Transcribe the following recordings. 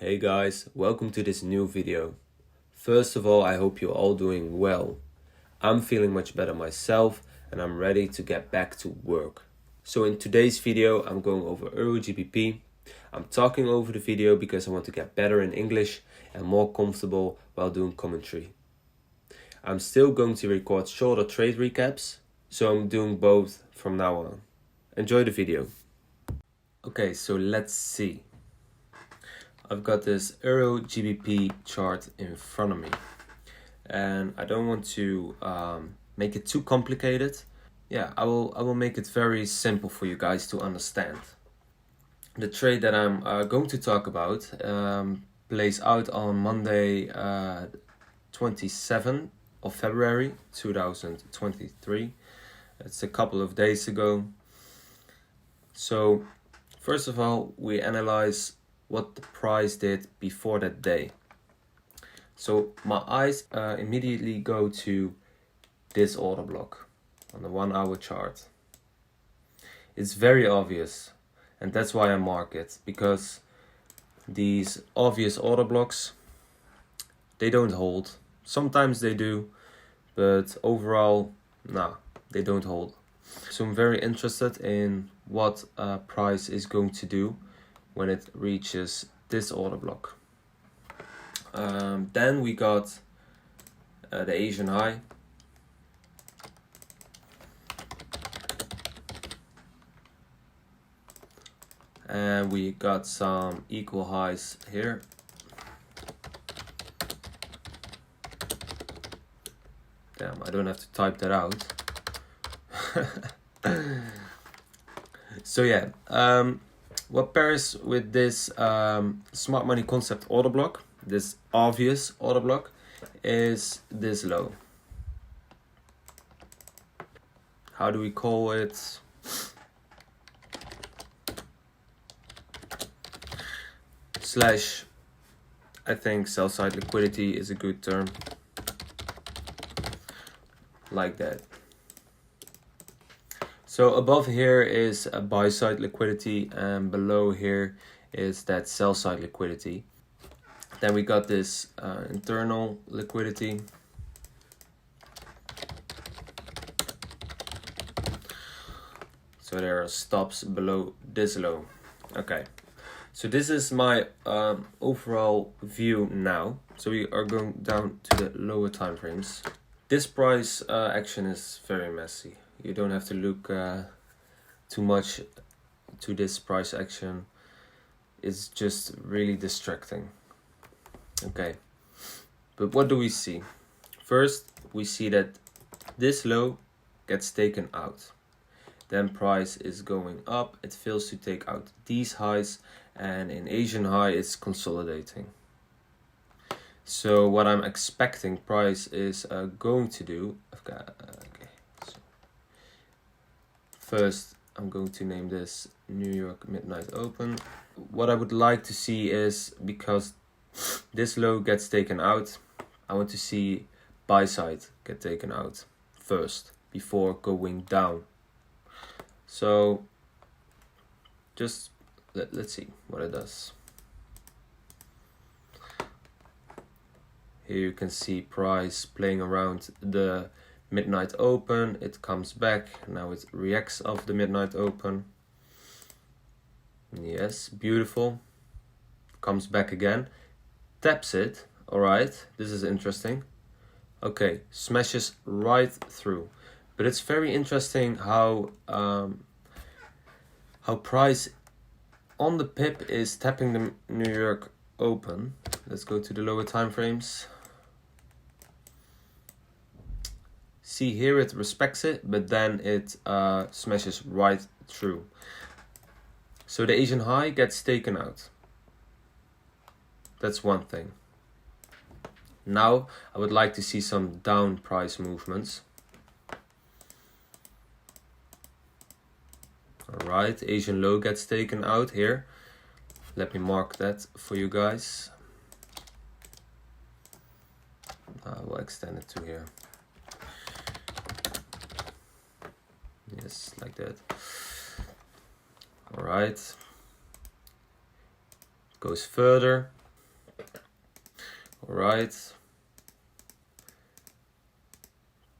Hey guys, welcome to this new video. First of all, I hope you're all doing well. I'm feeling much better myself and I'm ready to get back to work. So in today's video, I'm going over EURGBP. I'm talking over the video because I want to get better in English and more comfortable while doing commentary. I'm still going to record shorter trade recaps, so I'm doing both from now on. Enjoy the video. Okay, so let's see. I've got this EURGBP chart in front of me and I don't want to make it too complicated. Yeah, I will make it very simple for you guys to understand. The trade that I'm going to talk about plays out on Monday 27th of February 2023. It's a couple of days ago. So first of all, we analyze what the price did before that day. So my eyes immediately go to this order block on the 1 hour chart. It's very obvious, and that's why I mark it, because these obvious order blocks, they don't hold. Sometimes they do, but overall, nah, they don't hold. So I'm very interested in what price is going to do when it reaches this order block. Then we got the Asian high. And we got some equal highs here. Damn, I don't have to type that out. So yeah, what pairs with this smart money concept order block, this obvious order block, is this low. How do we call it? Slash, I think sell side liquidity is a good term. Like that. So above here is a buy side liquidity and below here is that sell side liquidity. Then we got this internal liquidity. So there are stops below this low. Okay, so this is my overall view now. So we are going down to the lower time frames. This price action is very messy. You don't have to look too much to this price action. It's just really distracting. Okay, but what do we see? First, we see that this low gets taken out. Then price is going up. It fails to take out these highs, and in Asian high, it's consolidating. So what I'm expecting price is going to do. First, I'm going to name this New York Midnight Open. What I would like to see is, because this low gets taken out, I want to see buy side get taken out first before going down. So just let's see what it does. Here you can see price playing around the midnight open. It comes back. Now it reacts off the midnight open. Yes, beautiful. Comes back again. Taps it. Alright, this is interesting. Okay, smashes right through. But it's very interesting how price on the pip is tapping the New York open. Let's go to the lower time frames. See here, it respects it, but then it smashes right through. So the Asian high gets taken out. That's one thing. Now I would like to see some down price movements. Alright, Asian low gets taken out here. Let me mark that for you guys. I will extend it to here. Yes, like that. Alright. Goes further. All right.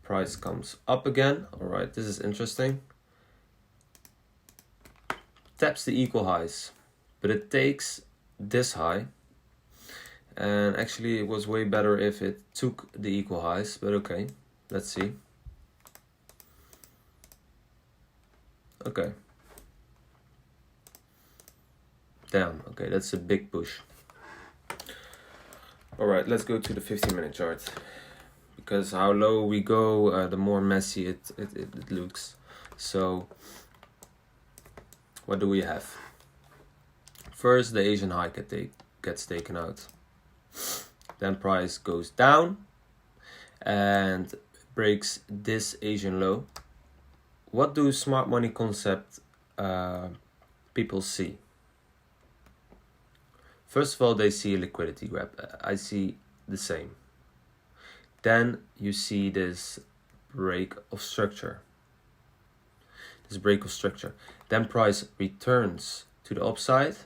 Price comes up again. All right, this is interesting. Taps the equal highs, but it takes this high. And actually it was way better if it took the equal highs, but okay, let's see. Okay. Damn, okay, that's a big push. All right, let's go to the 15-minute chart. Because how low we go, the more messy it looks. So, what do we have? First, the Asian high gets taken out. Then price goes down and breaks this Asian low. What do smart money concept people see? First of all, they see a liquidity grab. I see the same. Then you see this break of structure. Then price returns to the upside.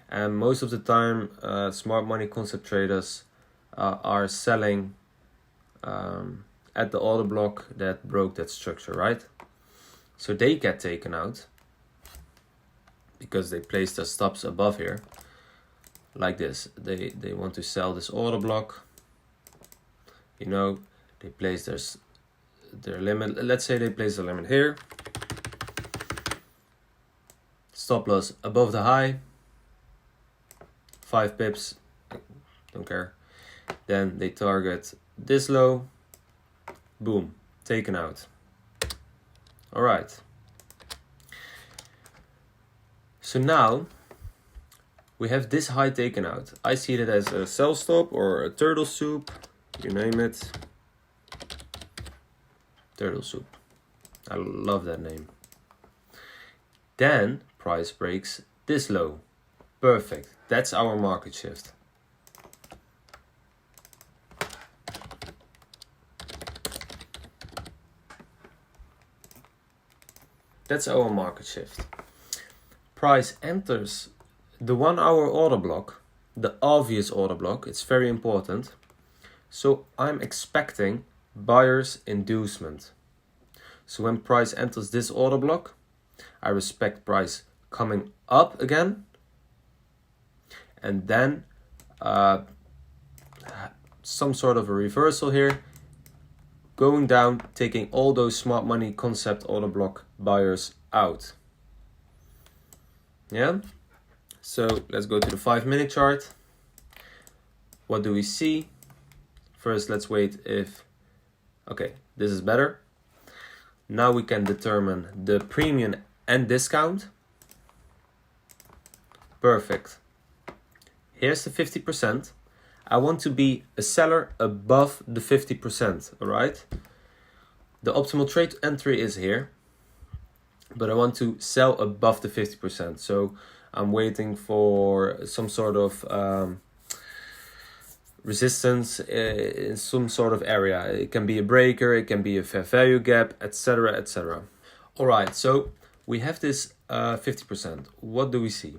And most of the time, smart money concept traders are selling at the order block that broke that structure, right? So they get taken out because they place their stops above here, like this. They want to sell this order block. You know, they place their limit. Let's say they place the limit here. Stop loss above the high. 5 pips, don't care. Then they target this low. Boom, taken out. All right. So now we have this high taken out. I see it as a sell stop or a turtle soup, you name it. Turtle soup. I love that name. Then price breaks this low. Perfect. That's our market shift. That's our market shift. Price enters the 1 hour order block, the obvious order block. It's very important. So I'm expecting buyer's inducement. So when price enters this order block, I respect price coming up again. And then some sort of a reversal here, going down, taking all those smart money concept order block buyers out. Yeah, so let's go to the 5-minute chart. What do we see? First, let's wait if, okay, this is better. Now we can determine the premium and discount. Perfect. Here's the 50%. I want to be a seller above the 50%, all right? The optimal trade entry is here, but I want to sell above the 50%. So I'm waiting for some sort of resistance in some sort of area. It can be a breaker, it can be a fair value gap, etc., etc. All right, so we have this 50%. What do we see?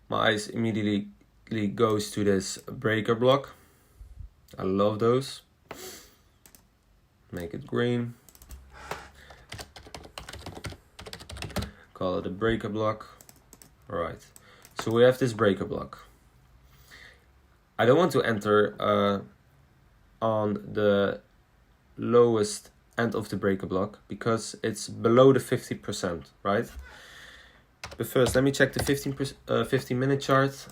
My eyes immediately goes to this breaker block. I love those. Make it green. Call it a breaker block. All right. So we have this breaker block. I don't want to enter on the lowest end of the breaker block because it's below the 50%, right? But first, let me check the 15-minute chart.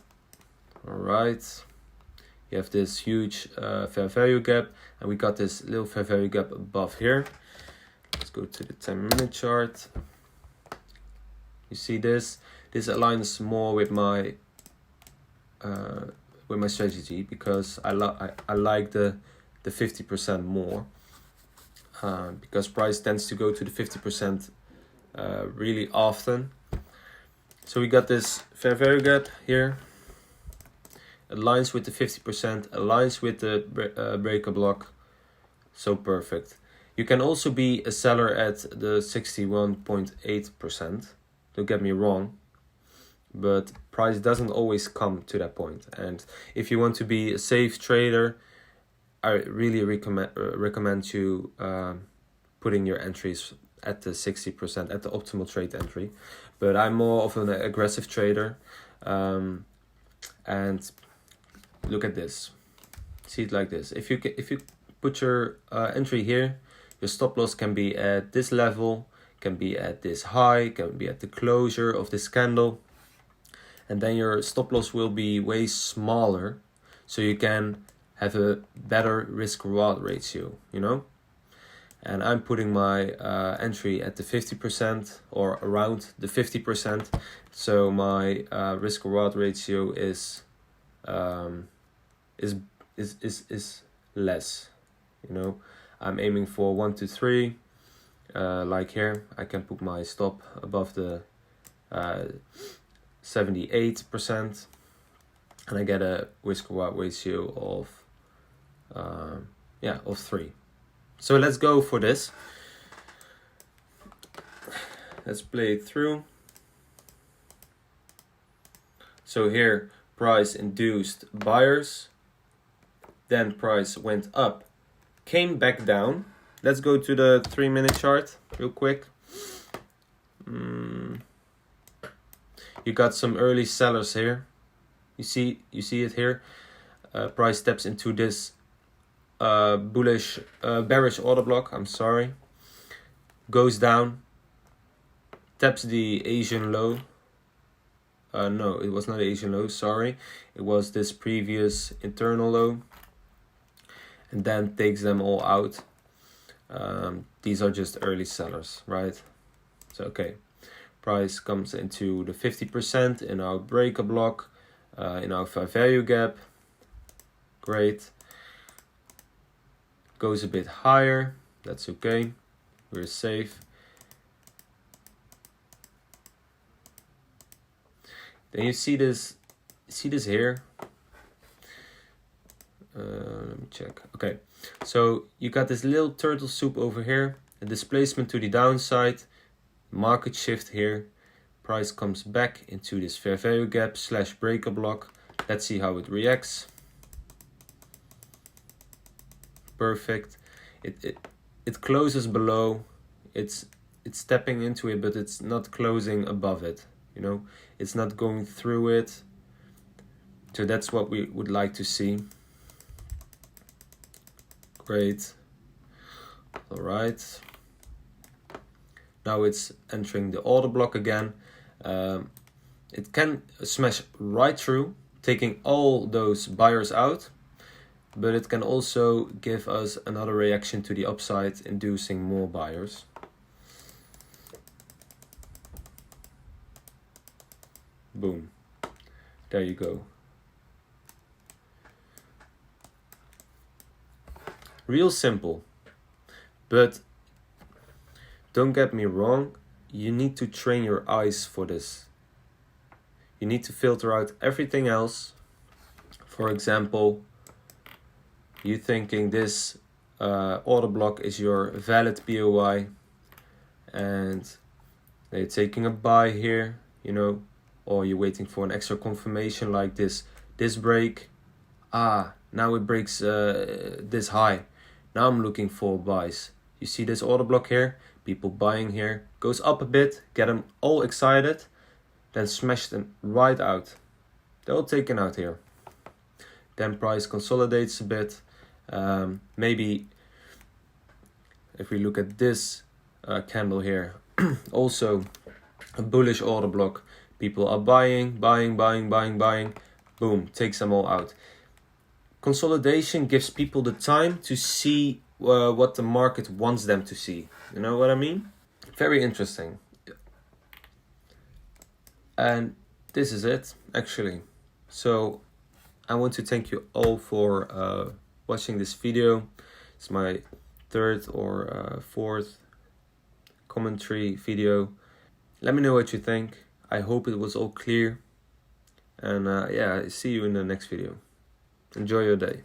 All right. You have this huge fair value gap, and we got this little fair value gap above here. Let's go to the 10-minute chart. You see this? This aligns more with my strategy because I like the 50% more because price tends to go to the 50% really often. So we got this fair value gap here, aligns with the 50%, aligns with the breaker block, so perfect. You can also be a seller at the 61.8%, don't get me wrong. but price doesn't always come to that point. And if you want to be a safe trader, I really recommend you putting your entries at the 60%, at the optimal trade entry. But I'm more of an aggressive trader. And look at this. See it like this. If you put your entry here, your stop loss can be at this level, can be at this high, can be at the closure of this candle. And then your stop loss will be way smaller, so you can have a better risk reward ratio, you know? And I'm putting my entry at the 50% or around the 50%. So my risk reward ratio is less, you know? I'm aiming for 1 to 3. Like here, I can put my stop above the 78%, and I get a risk reward ratio of 3. So let's go for this. Let's play it through. So here, price induced buyers, then price went up, came back down. Let's go to the 3-minute chart real quick. You got some early sellers here. You see it here. Price steps into this bearish order block. I'm sorry. Goes down. Taps the Asian low. No, it was not the Asian low. Sorry, it was this previous internal low. And then takes them all out. These are just early sellers, right? So okay. Price comes into the 50% in our breaker block, in our fair value gap. Great. Goes a bit higher. That's okay. We're safe. Then you see this. See this here. Let me check. Okay. So you got this little turtle soup over here. A displacement to the downside. Market shift here. Price comes back into this fair value gap / breaker block. Let's see how it reacts. Perfect. It closes below. It's stepping into it, but it's not closing above it. You know, it's not going through it. So that's what we would like to see. Great. All right. Now it's entering the order block again. It can smash right through, taking all those buyers out, but it can also give us another reaction to the upside, inducing more buyers. Boom. There you go. Real simple, but don't get me wrong, you need to train your eyes for this. You need to filter out everything else. For example, you thinking this order block is your valid POI, and they're taking a buy here, you know, or you're waiting for an extra confirmation like this break. Now it breaks this high. Now I'm looking for buys. You see this order block here? People buying here. Goes up a bit, get them all excited, then smash them right out. They're all taken out here. Then price consolidates a bit. Maybe if we look at this candle here, also a bullish order block. People are buying. Boom, takes them all out. Consolidation gives people the time to see what the market wants them to see. You know what I mean? Very interesting. And this is it, actually. So I want to thank you all for watching this video. It's my 3rd or 4th commentary video. Let me know what you think. I hope it was all clear. And see you in the next video. Enjoy your day.